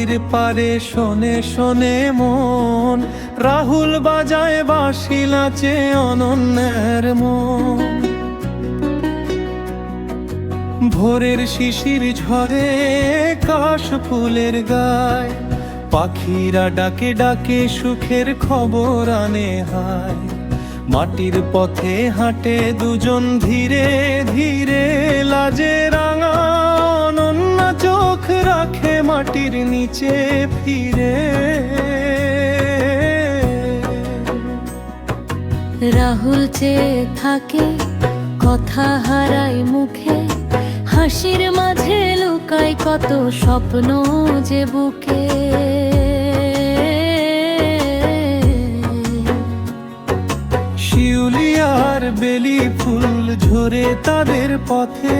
নদীর পারে শোনে শোনে মন, রাহুল বাজায় বাঁশি নাচে অনন্যার মন। ভোরের শিশির ঝরে কাশ ফুলের গায়, পাখিরা ডাকে ডাকে সুখের খবর আনে হায়। মাটির পথে হাঁটে দুজন ধীরে ধীরে, লাজে রাঙা অনন্যা চোখ রাখে মাটির নিচে ফিরে। রাহুল চেয়ে থাকে কথা হারায় মুখে, হাসির মাঝে লুকায় কত স্বপ্ন যে বুকে। শিউলি আর বেলি ফুল ঝরে তাদের পথে,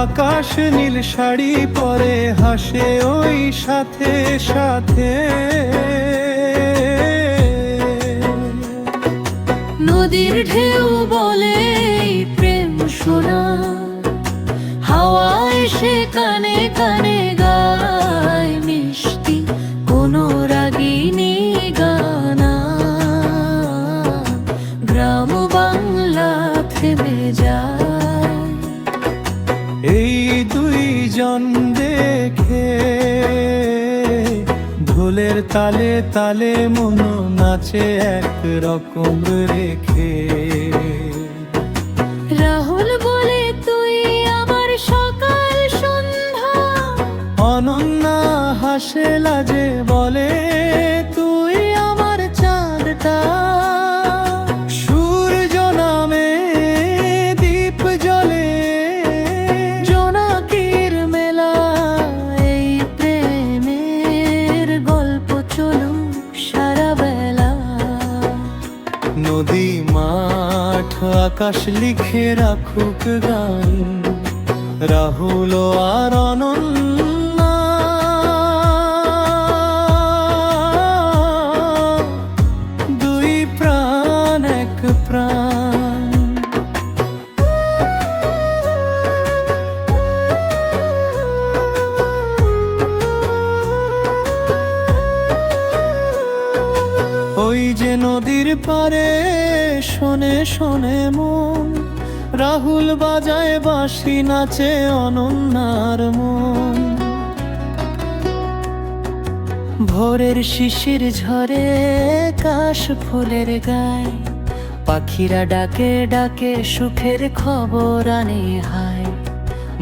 আকাশ নীল শাড়ি পরে হাসে ওই সাথে সাথে। নদীর ঢেউ বলে প্রেম শোনা, হাওয়া এসে কানে কানে গায় মিষ্টি কোনো রাগিনী গানা। গ্রাম বাংলা থেমে যায়, এই দুইজন দেখে ঢোলের তালে তালে মন নাচে এক রকম রেখে। রাহুল বলে তুই আমার সকাল সন্ধ্যা, অনন্যা হাসে লাজে বলে তুই আমার চাঁদটা। সূর্য নামে দীপ জ্বলে জোনাকির মেলা, এই প্রেমের গল্প চলুক সারা বেলা। নদী মাঠ আকাশ লিখে রাখুক গান, রাহুল আর অনন্যা দুই প্রাণ এক প্রাণ। ওই যে নদীর পারে শোনে শোনে মন, রাহুল বাজায় বাঁশি নাচে অনন্যার মন। ভোরের শিশির ঝরে কাশ ফুলের গায়, পাখিরা ডাকে ডাকে সুখের খবর আনে হায়।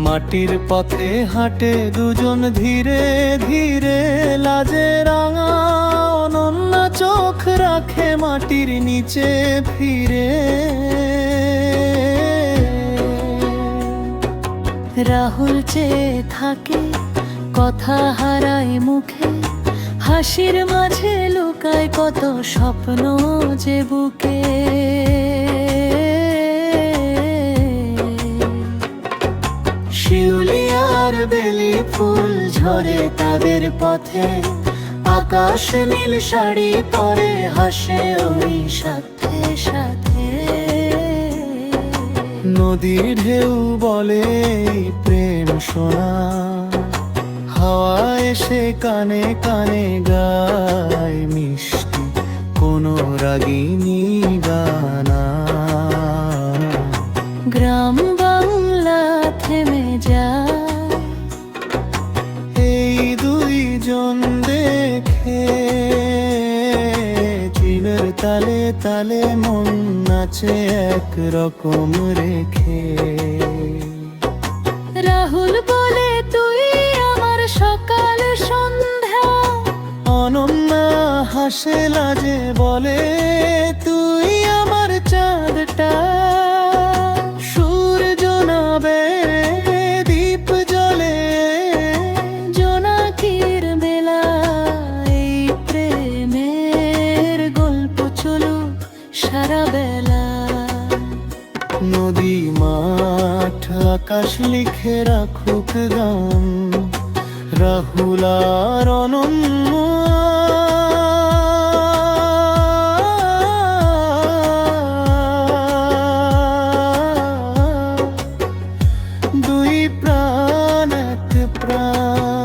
মাটির পথে হাঁটে দুজন ধীরে ধীরে, লাজে রাঙা অনন্যা চোখ রাখে মাটির নিচে ফিরে। রাহুল চেয়ে থাকে কথা হারায় মুখে, হাসির মাঝে লুকায় কত স্বপ্ন যে বুকে। শিউলি আর বেলি ফুল ঝরে তাদের পথে, আকাশ নীল শাড়ি পরে হাসে ওই সাথে সাথে। নদীর ঢেউ বলে প্রেম শোনা, হাওয়া এসে কানে কানে গায় মিষ্টি কোনো রাগিনী গানা। গ্রাম বাংলা থেমে যায়, এই দুইজন দেখে জীবের তালে তালে মন নাচে এক রকম রেখে। রাহুল বলে তুই আমার সকাল সন্ধ্যা, অনন্যা হাসে লাজে বলে তুই আমার চাঁদটা। সূর্য নামে দীপ জ্বলে জোনাকির মেলা, এই প্রেমের গল্প চলুক সারা বেলা। নদী মাঠ আকাশ লিখে রাখুক গান, রাহুল আর অনন্যা দুই প্রাণ এক প্রাণ।